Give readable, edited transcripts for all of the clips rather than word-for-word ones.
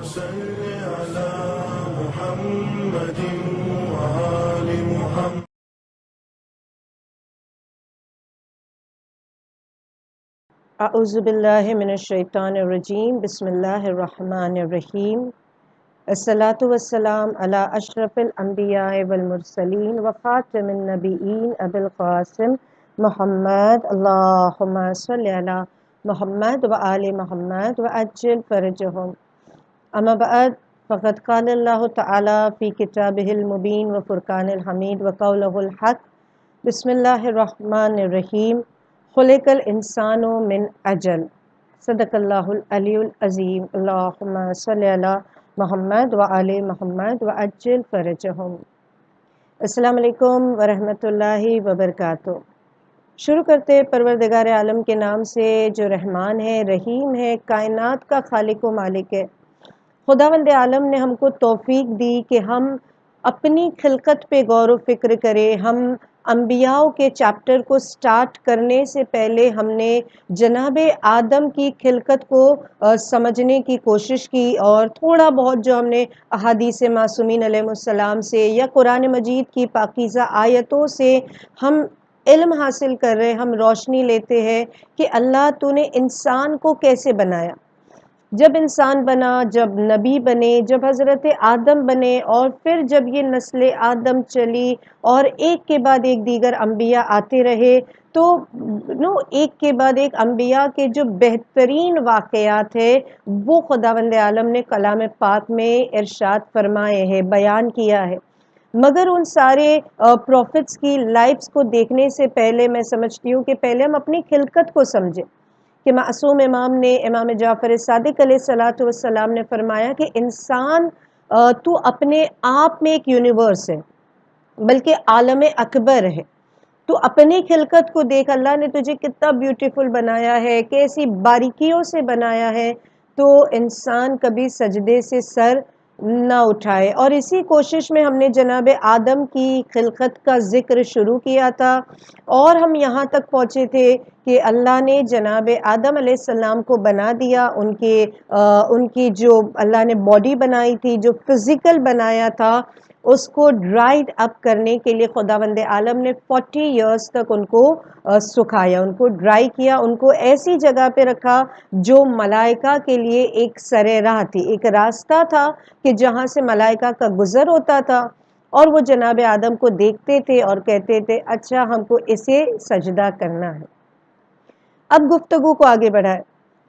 صل على محمد وآل محمد. اعوذ باللہ من الشیطان الرجیم. بسم اللہ الرحمن الرحیم. الصلاۃ والسلام علی اشرف الانبیاء والمرسلین وخاتم النبیین ابی القاسم محمد. اللہم صل علی محمد وآل محمد وعجل فرجہم. اما بعد فقد قال اللہ تعالی فی کتابہ المبین وفرقان الحمید وقولہ الحق. بسم اللہ الرحمن الرحیم. خلق الانسان من اجل. صدق اللہ العلی العظیم. اللہم صلی علی محمد وآل محمد وعجل فرجہم. السلام علیکم ورحمۃ اللہ وبرکاتہ. شروع کرتے پروردگار عالم کے نام سے جو رحمان ہے، رحیم ہے، کائنات کا خالق و مالک ہے. خداوند عالم نے ہم کو توفیق دی کہ ہم اپنی خلقت پہ غور و فکر کریں. ہم انبیاء کے چیپٹر کو سٹارٹ کرنے سے پہلے ہم نے جناب آدم کی خلقت کو سمجھنے کی کوشش کی، اور تھوڑا بہت جو ہم نے احادیث معصومین علیہ السلام سے یا قرآن مجید کی پاکیزہ آیتوں سے ہم علم حاصل کر رہے، ہم روشنی لیتے ہیں کہ اللہ تو نے انسان کو کیسے بنایا. جب انسان بنا، جب نبی بنے، جب حضرت آدم بنے، اور پھر جب یہ نسل آدم چلی اور ایک کے بعد ایک دیگر انبیاء آتے رہے، تو ایک کے بعد ایک انبیاء کے جو بہترین واقعات ہیں وہ خداوند عالم نے کلام پاک میں ارشاد فرمائے ہیں، بیان کیا ہے. مگر ان سارے پروفٹس کی لائفز کو دیکھنے سے پہلے میں سمجھتی ہوں کہ پہلے ہم اپنی خلقت کو سمجھیں کہ معصوم امام نے، امام جعفر صادق علیہ السلام نے فرمایا کہ انسان تو اپنے آپ میں ایک یونیورس ہے، بلکہ عالم اکبر ہے. تو اپنی خلقت کو دیکھ، اللہ نے تجھے کتنا بیوٹیفل بنایا ہے، کیسی باریکیوں سے بنایا ہے. تو انسان کبھی سجدے سے سر نہ اٹھائے. اور اسی کوشش میں ہم نے جناب آدم کی خلقت کا ذکر شروع کیا تھا، اور ہم یہاں تک پہنچے تھے کہ اللہ نے جناب آدم علیہ السلام کو بنا دیا. ان کی جو اللہ نے باڈی بنائی تھی، جو فزیکل بنایا تھا، اس کو ڈرائیڈ اپ کرنے کے لیے خداوند عالم نے 40 ایئرس تک ان کو سکھایا، ان کو ڈرائی کیا، ان کو ایسی جگہ پہ رکھا جو ملائکہ کے لیے ایک سرے راہ تھی، ایک راستہ تھا کہ جہاں سے ملائکہ کا گزر ہوتا تھا، اور وہ جناب آدم کو دیکھتے تھے اور کہتے تھے اچھا ہم کو اسے سجدہ کرنا ہے. اب گفتگو کو آگے بڑھائے.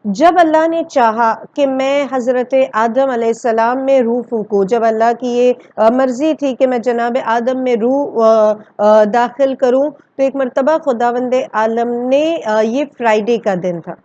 جب اللہ نے چاہا کہ میں حضرت آدم علیہ السلام میں روح پھونکوں، جب اللہ کی یہ مرضی تھی کہ میں جناب آدم میں روح داخل کروں، تو ایک مرتبہ خداوند عالم نے، یہ فرائیڈے کا دن تھا.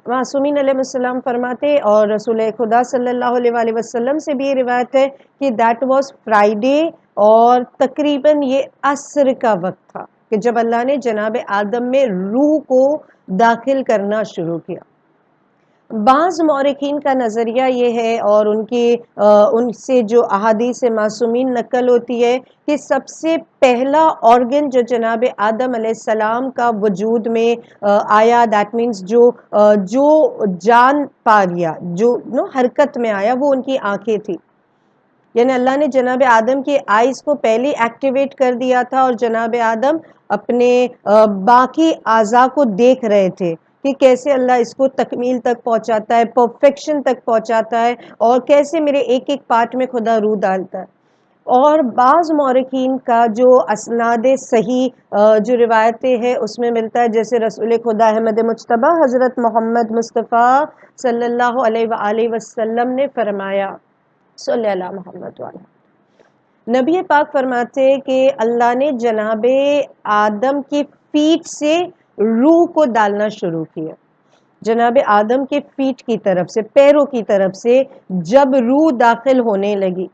معصومین علیہ السلام فرماتے، اور رسول خدا صلی اللہ علیہ وآلہ وسلم سے بھی یہ روایت ہے کہ دیٹ واز فرائیڈے، اور تقریباً یہ عصر کا وقت تھا کہ جب اللہ نے جناب آدم میں روح کو داخل کرنا شروع کیا. بعض مورخین کا نظریہ یہ ہے، اور ان سے جو احادیث معصومین نقل ہوتی ہے، کہ سب سے پہلا آرگن جو جناب آدم علیہ السلام کا وجود میں آیا، دیٹ مینس جو جان پا گیا، جو حرکت میں آیا، وہ ان کی آنکھیں تھی. یعنی اللہ نے جناب آدم کی آئیز کو پہلے ایکٹیویٹ کر دیا تھا، اور جناب آدم اپنے باقی اعضاء کو دیکھ رہے تھے کہ کیسے اللہ اس کو تکمیل تک پہنچاتا ہے، پرفیکشن تک پہنچاتا ہے، اور کیسے میرے ایک ایک پارٹ میں خدا روح ڈالتا ہے. اور بعض مورخین کا جو اسناد صحیح جو روایتیں ہیں اس میں ملتا ہے، جیسے رسول خدا احمد مجتبیٰ حضرت محمد مصطفیٰ صلی اللہ علیہ وآلہ وسلم نے فرمایا، صلی اللہ محمد وآلہ. نبی پاک فرماتے کہ اللہ نے جناب آدم کی فیٹ سے روح کو ڈالنا شروع کیا. جناب آدم کے فیٹ کی طرف سے، پیروں کی طرف سے جب روح داخل ہونے لگی.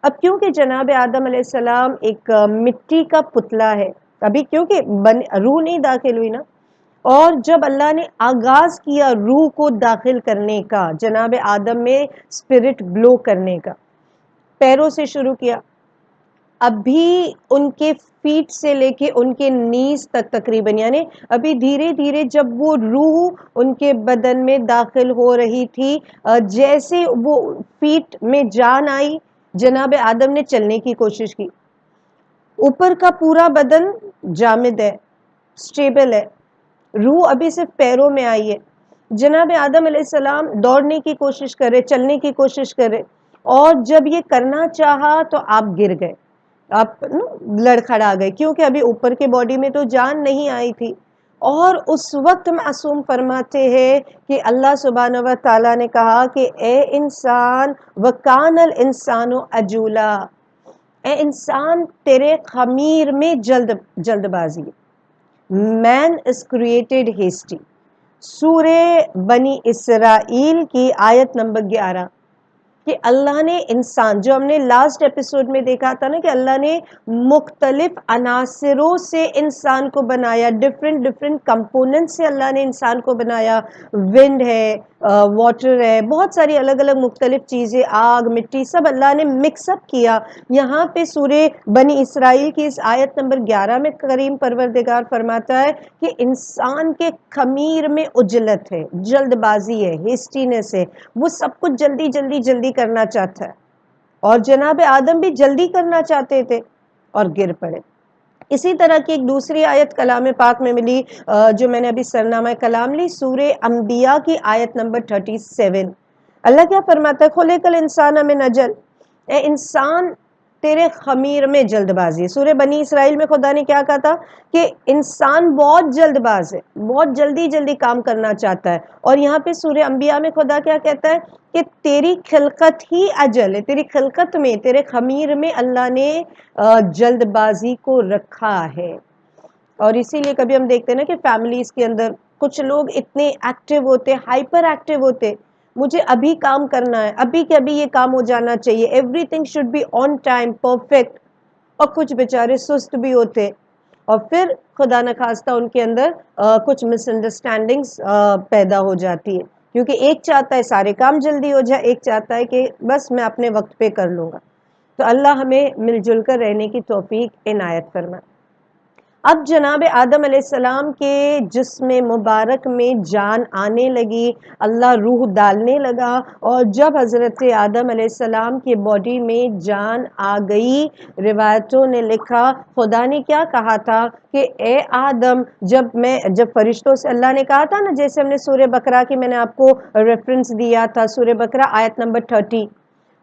اب کیونکہ جناب آدم علیہ السلام ایک مٹی کا پتلا ہے، ابھی کیونکہ روح نہیں داخل ہوئی نا، اور جب اللہ نے آغاز کیا روح کو داخل کرنے کا، جناب آدم میں اسپرٹ بلو کرنے کا، پیروں سے شروع کیا. اب بھی ان کے فیٹ سے لے کے ان کے نیز تک تقریباً، یعنی ابھی دھیرے دھیرے جب وہ روح ان کے بدن میں داخل ہو رہی تھی، جیسے وہ فیٹ میں جان آئی، جناب آدم نے چلنے کی کوشش کی. اوپر کا پورا بدن جامد ہے، سٹیبل ہے، روح ابھی صرف پیروں میں آئی ہے. جناب آدم علیہ السلام دوڑنے کی کوشش کرے، چلنے کی کوشش کرے، اور جب یہ کرنا چاہا تو آپ گر گئے، آپ لڑکھڑا گئے، کیونکہ ابھی اوپر کے باڈی میں تو جان نہیں آئی تھی. اور اس وقت معصوم فرماتے ہیں کہ اللہ سبحانہ و تعالیٰ نے کہا کہ اے انسان وَكَانَ الْإِنسَانُ عَجُولًا، اے انسان تیرے خمیر میں جلد بازی. مین از کریٹڈ ہیسٹی. سورہ بنی اسرائیل کی آیت نمبر 11 کہ اللہ نے انسان، جو ہم نے لاسٹ ایپیسوڈ میں دیکھا تھا نا کہ اللہ نے مختلف عناصروں سے انسان کو بنایا، ڈفرینٹ کمپوننٹ سے اللہ نے انسان کو بنایا. ونڈ ہے، واٹر ہے، بہت ساری الگ الگ مختلف چیزیں، آگ، مٹی، سب اللہ نے مکس اپ کیا. یہاں پہ سورہ بنی اسرائیل کی اس آیت نمبر 11 میں کریم پروردگار فرماتا ہے کہ انسان کے خمیر میں عجلت ہے، جلد بازی ہے، ہیسٹینس ہے، وہ سب کچھ جلدی کرنا چاہتا ہے. اور جناب آدم بھی جلدی کرنا چاہتے تھے اور گر پڑے. اسی طرح کی ایک دوسری آیت کلام پاک میں ملی، جو میں نے ابھی سرنامہ کلام لی، سورہ انبیاء کی آیت نمبر 37. اللہ کیا فرماتا ہے؟ خلق الانسان من اجل، اے انسان تیرے خمیر میں جلد بازی ہے. سورہ بنی اسرائیل میں خدا نے کیا کہا تھا کہ انسان بہت جلد باز ہے، بہت جلدی کام کرنا چاہتا ہے. اور یہاں پہ سورہ انبیاء میں خدا کیا کہتا ہے کہ تیری خلقت ہی اجل ہے، تیری خلقت میں، تیرے خمیر میں اللہ نے جلد بازی کو رکھا ہے. اور اسی لیے کبھی ہم دیکھتے ہیں نا کہ فیملیز کے اندر کچھ لوگ اتنے ایکٹیو ہوتے، ہائپر ایکٹیو ہوتے، مجھے ابھی کام کرنا ہے، ابھی کے ابھی یہ کام ہو جانا چاہیے، everything should be on time, perfect. اور کچھ بیچارے سست بھی ہوتے، اور پھر خدا نخواستہ ان کے اندر کچھ مس انڈرسٹینڈنگز پیدا ہو جاتی ہے، کیونکہ ایک چاہتا ہے سارے کام جلدی ہو جائے، ایک چاہتا ہے کہ بس میں اپنے وقت پہ کر لوں گا. تو اللہ ہمیں مل جل کر رہنے کی توفیق عنایت فرمائے. اب جناب آدم علیہ السلام کے جسم مبارک میں جان آنے لگی، اللہ روح ڈالنے لگا، اور جب حضرت آدم علیہ السلام کی باڈی میں جان آ گئی، روایتوں نے لکھا خدا نے کیا کہا تھا کہ اے آدم، جب فرشتوں سے اللہ نے کہا تھا نا، جیسے ہم نے سورہ بقرہ کی میں نے آپ کو ریفرنس دیا تھا، سورہ بقرہ آیت نمبر 30،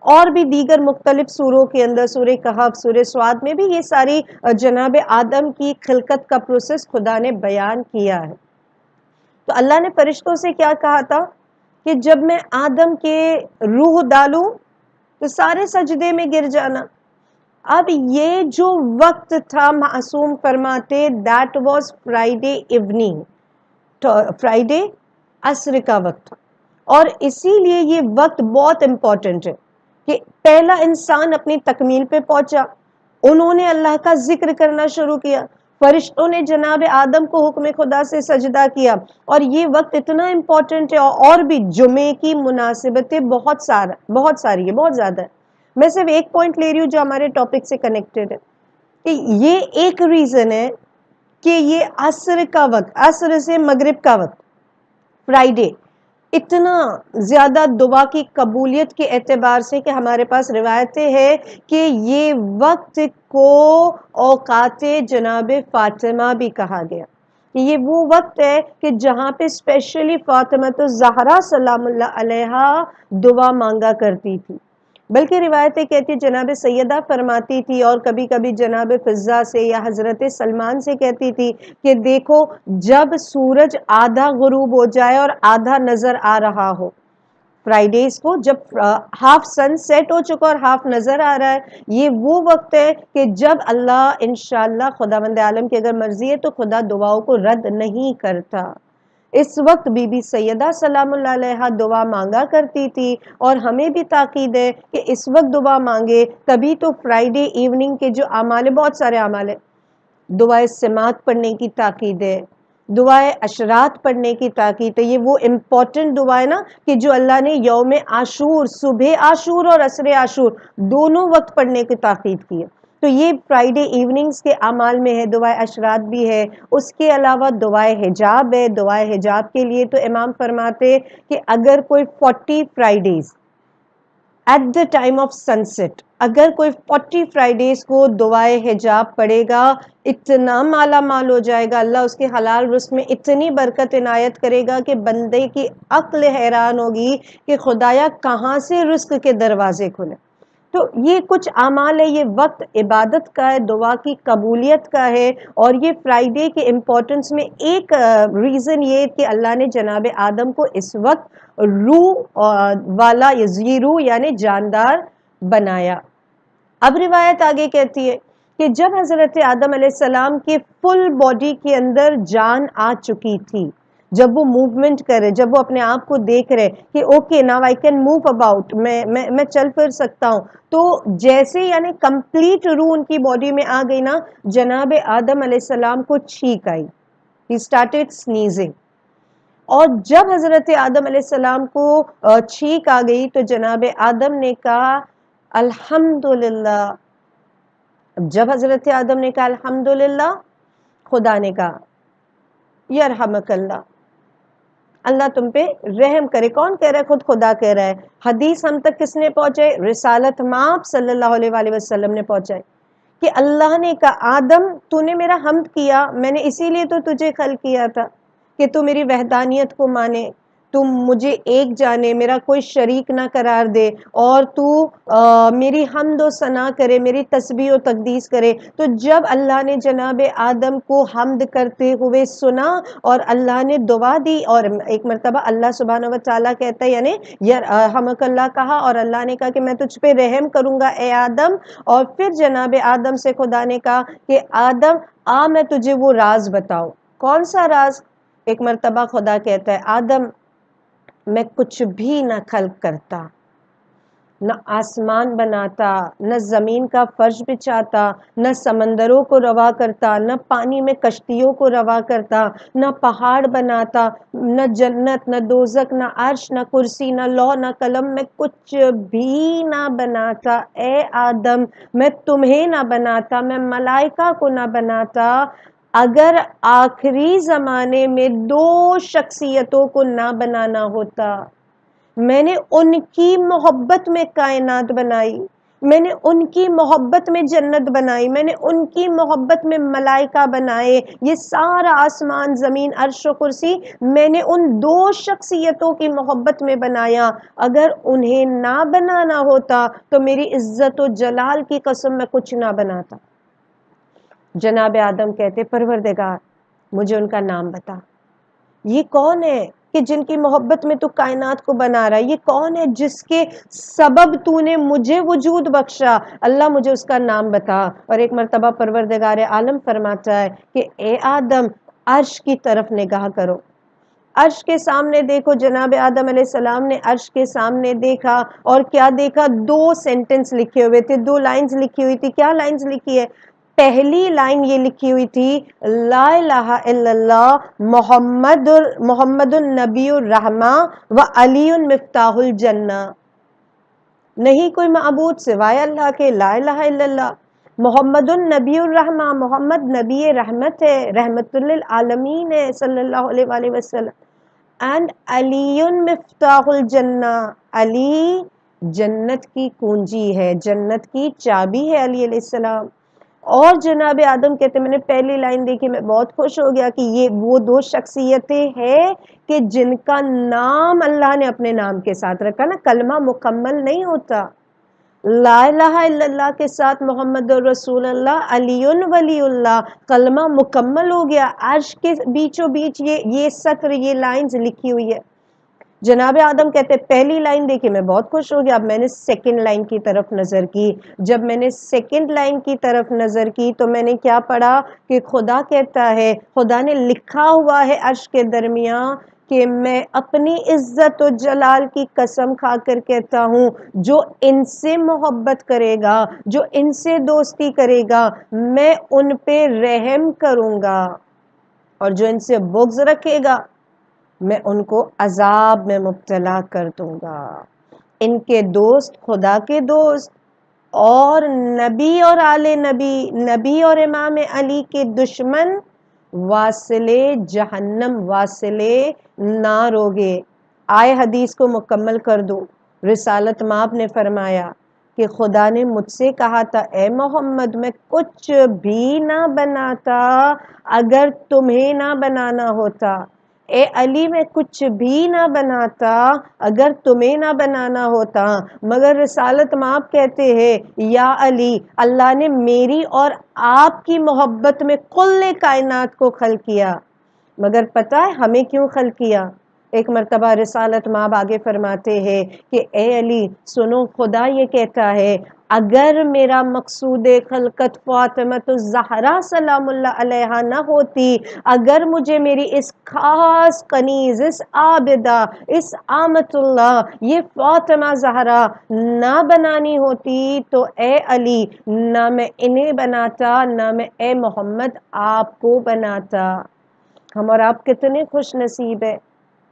اور بھی دیگر مختلف سوروں کے اندر، سورہ کہف، سورہ سعد میں بھی یہ ساری جناب آدم کی خلقت کا پروسیس خدا نے بیان کیا ہے. تو اللہ نے فرشتوں سے کیا کہا تھا کہ جب میں آدم کے روح ڈالوں تو سارے سجدے میں گر جانا. اب یہ جو وقت تھا معصوم فرماتے that was Friday evening, Friday عصر کا وقت، اور اسی لیے یہ وقت بہت امپورٹنٹ ہے کہ پہلا انسان اپنی تکمیل پہ پہنچا، انہوں نے اللہ کا ذکر کرنا شروع کیا، فرشتوں نے جناب آدم کو حکم خدا سے سجدہ کیا. اور یہ وقت اتنا امپورٹنٹ ہے، اور بھی جمعے کی مناسبتیں بہت ساری ہے، بہت زیادہ ہے. میں صرف ایک پوائنٹ لے رہی ہوں جو ہمارے ٹاپک سے کنیکٹڈ ہے، کہ یہ ایک ریزن ہے کہ یہ عصر کا وقت، عصر سے مغرب کا وقت، فرائیڈے، اتنا زیادہ دعا کی قبولیت کے اعتبار سے کہ ہمارے پاس روایتیں ہیں کہ یہ وقت کو اوقات جناب فاطمہ بھی کہا گیا، کہ یہ وہ وقت ہے کہ جہاں پہ اسپیشلی فاطمہ الزہرا سلام اللہ علیہا دعا مانگا کرتی تھی. بلکہ روایتیں کہتی جناب سیدہ فرماتی تھی، اور کبھی کبھی جناب فضہ سے یا حضرت سلمان سے کہتی تھی کہ دیکھو جب سورج آدھا غروب ہو جائے اور آدھا نظر آ رہا ہو، فرائیڈیز کو جب ہاف سن سیٹ ہو چکا اور ہاف نظر آ رہا ہے، یہ وہ وقت ہے کہ جب اللہ انشاءاللہ خداوند عالم کی اگر مرضی ہے تو خدا دعاؤں کو رد نہیں کرتا. اس وقت بی بی سیدہ سلام اللہ علیہا دعا مانگا کرتی تھی، اور ہمیں بھی تاکید ہے کہ اس وقت دعا مانگے. تبھی تو فرائیڈے ایوننگ کے جو اعمال ہے، بہت سارے اعمال ہیں، دعائے سماعت پڑھنے کی تاکید ہے، دعائے اشرات پڑھنے کی تاکید ہے. یہ وہ امپورٹنٹ دعا ہے نا کہ جو اللہ نے یوم عاشور، صبح عاشور اور عصر عاشور دونوں وقت پڑھنے کی تاکید کی ہے. تو یہ فرائیڈے ایوننگز کے اعمال میں ہے، دعائے اشراط بھی ہے، اس کے علاوہ دعائے حجاب ہے۔ دعائے حجاب کے لیے تو امام فرماتے کہ اگر کوئی 40 Fridays at the time of sunset, اگر کوئی 40 فرائیڈیز کو دعائے حجاب پڑے گا، اتنا مالا مال ہو جائے گا، اللہ اس کے حلال رزق میں اتنی برکت عنایت کرے گا کہ بندے کی عقل حیران ہوگی کہ خدایا کہاں سے رزق کے دروازے کھلے۔ تو یہ کچھ اعمال ہے، یہ وقت عبادت کا ہے، دعا کی قبولیت کا ہے، اور یہ فرائیڈے کے امپورٹنس میں ایک ریزن یہ کہ اللہ نے جناب آدم کو اس وقت روح والا روح یعنی جاندار بنایا۔ اب روایت آگے کہتی ہے کہ جب حضرت آدم علیہ السلام کی فل باڈی کے اندر جان آ چکی تھی، جب وہ موومنٹ کرے، جب وہ اپنے آپ کو دیکھ رہے کہ okay now I can move about, میں چل پھر سکتا ہوں، تو جیسے یعنی کمپلیٹ روح ان کی باڈی میں آ گئی نا، جناب آدم علیہ السلام کو چھینک آئی، ہی اسٹارٹڈ سنیزنگ، اور جب حضرت آدم علیہ السلام کو چھینک آ گئی تو جناب آدم نے کہا الحمدللہ۔ جب حضرت آدم نے کہا الحمدللہ، خدا نے کہا یرحمک اللہ، اللہ تم پہ رحم کرے۔ کون کہہ رہا ہے؟ خود خدا کہہ رہا ہے۔ حدیث ہم تک کس نے پہنچائی؟ رسالت مآب صلی اللہ علیہ وآلہ وسلم نے پہنچائی کہ اللہ نے کہا آدم تو نے میرا حمد کیا، میں نے اسی لیے تو تجھے خلق کیا تھا کہ تو میری وحدانیت کو مانے، تم مجھے ایک جانے، میرا کوئی شریک نہ قرار دے، اور تو میری حمد و ثنا کرے، میری تسبیح و تقدیس کرے۔ تو جب اللہ نے جناب آدم کو حمد کرتے ہوئے سنا اور اللہ نے دعا دی، اور ایک مرتبہ اللہ سبحانہ و تعالیٰ کہتا ہے یعنی یرحمک اللہ کہا، اور اللہ نے کہا کہ میں تجھ پہ رحم کروں گا اے آدم، اور پھر جناب آدم سے خدا نے کہا کہ آدم آ میں تجھے وہ راز بتاؤں۔ کون سا راز؟ ایک مرتبہ خدا کہتا ہے آدم میں کچھ بھی نہ خلق کرتا، نہ آسمان بناتا، نہ زمین کا فرش بچھاتا، نہ سمندروں کو روا کرتا، نہ پانی میں کشتیوں کو روا کرتا، نہ پہاڑ بناتا، نہ جنت، نہ دوزخ، نہ عرش، نہ کرسی، نہ لوح، نہ قلم، میں کچھ بھی نہ بناتا اے آدم، میں تمہیں نہ بناتا، میں ملائکہ کو نہ بناتا، اگر آخری زمانے میں 2 شخصیتوں کو نہ بنانا ہوتا۔ میں نے ان کی محبت میں کائنات بنائی، میں نے ان کی محبت میں جنت بنائی، میں نے ان کی محبت میں ملائکہ بنائے، یہ سارا آسمان زمین عرش و کرسی میں نے ان 2 شخصیتوں کی محبت میں بنایا، اگر انہیں نہ بنانا ہوتا تو میری عزت و جلال کی قسم میں کچھ نہ بناتا۔ جناب آدم کہتے پروردگار مجھے ان کا نام بتا، یہ کون ہے کہ جن کی محبت میں تو کائنات کو بنا رہا ہے، یہ کون ہے جس کے سبب تو نے مجھے وجود بخشا، اللہ مجھے اس کا نام بتا۔ اور ایک مرتبہ پروردگار عالم فرماتا ہے کہ اے آدم عرش کی طرف نگاہ کرو، عرش کے سامنے دیکھو۔ جناب آدم علیہ السلام نے عرش کے سامنے دیکھا، اور کیا دیکھا؟ 2 سینٹنس لکھے ہوئے تھے، 2 لائنز لکھی ہوئی تھی۔ کیا لائنز لکھی ہے؟ پہلی لائن یہ لکھی ہوئی تھی لا الہ الا اللہ محمد النبی الرحمہ و علی مفتاح الجنہ، نہیں کوئی معبود سوائے اللہ کے، لا الہ الا اللہ، محمد النبی الرحمہ، محمد نبی رحمت ہے، رحمت للعالمین ہے صلی اللہ علیہ وآلہ وسلم، اینڈ علی مفتاح الجنہ، علی جنت کی کنجی ہے، جنت کی چابی ہے علی علیہ السلام۔ اور جناب آدم کہتے میں نے پہلی لائن دیکھی میں بہت خوش ہو گیا کہ یہ وہ 2 شخصیتیں ہیں کہ جن کا نام اللہ نے اپنے نام کے ساتھ رکھا نا، کلمہ مکمل نہیں ہوتا، لا الہ الا اللہ کے ساتھ محمد رسول اللہ علی ولی اللہ، کلمہ مکمل ہو گیا۔ عرش کے بیچوں بیچ یہ سطر، یہ لائنز لکھی ہوئی ہے۔ جناب آدم کہتے پہلی لائن دیکھی میں بہت خوش ہو گیا، اب میں نے سیکنڈ لائن کی طرف نظر کی، جب میں نے سیکنڈ لائن کی طرف نظر کی تو میں نے کیا پڑھا کہ خدا کہتا ہے، خدا نے لکھا ہوا ہے عرش کے درمیان کہ میں اپنی عزت و جلال کی قسم کھا کر کہتا ہوں جو ان سے محبت کرے گا، جو ان سے دوستی کرے گا، میں ان پہ رحم کروں گا، اور جو ان سے بغض رکھے گا میں ان کو عذاب میں مبتلا کر دوں گا۔ ان کے دوست خدا کے دوست، اور نبی اور آل نبی، نبی اور امام علی کے دشمن واصلے جہنم، واصلے نار ہوگے۔ آئے حدیث کو مکمل کر دو۔ رسالت مآب نے فرمایا کہ خدا نے مجھ سے کہا تھا اے محمد میں کچھ بھی نہ بناتا اگر تمہیں نہ بنانا ہوتا، اے علی میں کچھ بھی نہ بناتا اگر تمہیں نہ بنانا ہوتا، مگر رسالت مآب کہتے ہیں یا علی اللہ نے میری اور آپ کی محبت میں کل کائنات کو خلق کیا، مگر پتہ ہے ہمیں کیوں خلق کیا؟ ایک مرتبہ رسالت مآب آگے فرماتے ہیں کہ اے علی سنو، خدا یہ کہتا ہے اگر میرا مقصود خلقت فاطمۃ الزہرا سلام اللہ علیہا نہ ہوتی، اگر مجھے میری اس خاص کنیز، اس عابدہ، اس آمت اللہ، یہ فاطمہ زہرا نہ بنانی ہوتی تو اے علی نہ میں انہیں بناتا، نہ میں اے محمد آپ کو بناتا۔ ہم اور آپ کتنے خوش نصیب ہیں،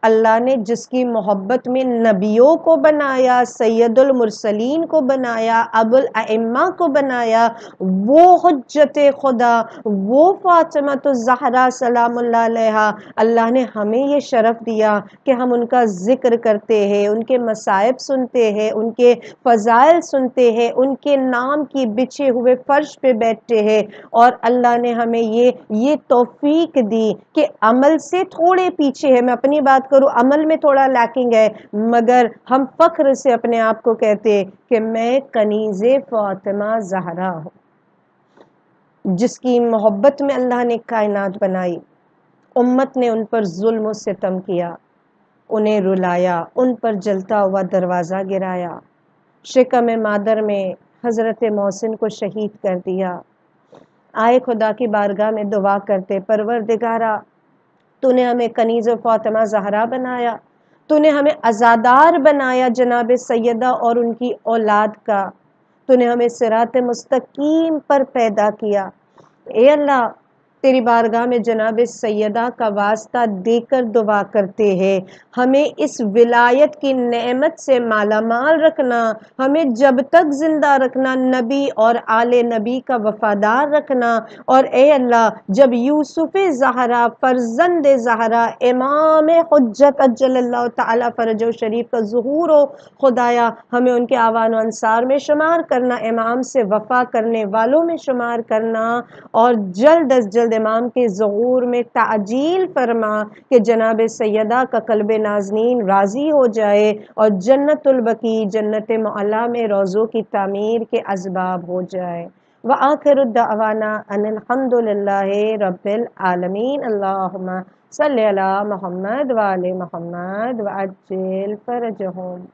اللہ نے جس کی محبت میں نبیوں کو بنایا، سید المرسلین کو بنایا، ابو الائمہ کو بنایا، وہ حجت خدا، وہ فاطمۃ الزہرا سلام اللہ علیہا، اللہ نے ہمیں یہ شرف دیا کہ ہم ان کا ذکر کرتے ہیں، ان کے مصائب سنتے ہیں، ان کے فضائل سنتے ہیں، ان کے نام کی بچھے ہوئے فرش پہ بیٹھتے ہیں، اور اللہ نے ہمیں یہ توفیق دی کہ عمل سے تھوڑے پیچھے ہے۔ میں اپنی بات کروں، عمل میں تھوڑا لیکنگ ہے، مگر ہم فخر سے اپنے آپ کو کہتے کہ میں کنیز فاطمہ زہرا ہوں، جس کی محبت میں اللہ نے کائنات بنائی۔ امت نے ان پر ظلم و ستم کیا، انہیں رلایا، ان پر جلتا ہوا دروازہ گرایا، شکم مادر میں حضرت محسن کو شہید کر دیا۔ آئے خدا کی بارگاہ میں دعا کرتے، پروردگارا تو نے ہمیں کنیز فاطمہ زہرا بنایا، تو نے ہمیں عزادار بنایا جناب سیدہ اور ان کی اولاد کا، تو نے ہمیں صراط مستقیم پر پیدا کیا۔ اے اللہ تیری بارگاہ میں جناب سیدہ کا واسطہ دے کر دعا کرتے ہیں، ہمیں اس ولایت کی نعمت سے مالا مال رکھنا، ہمیں جب تک زندہ رکھنا، نبی اور آل نبی کا وفادار رکھنا، اور اے اللہ جب یوسف زہرا فرزند زہرا امام حجت اجل اللہ تعالی فرجہ شریف کا ظہور ہو، خدایا ہمیں ان کے آوان و انصار میں شمار کرنا، امام سے وفا کرنے والوں میں شمار کرنا، اور جلد از جلد امام کے ظہور میں تعجیل فرما کہ جناب سیدہ کا قلب نازنین راضی ہو جائے اور جنت البقیع، جنت معلیٰ میں روضوں کی تعمیر کے اسباب ہو جائے۔ وآخر الدعوانا ان الحمد للہ رب العالمین۔ اللہم صلی علی محمد وآل محمد وعجل فرجہم۔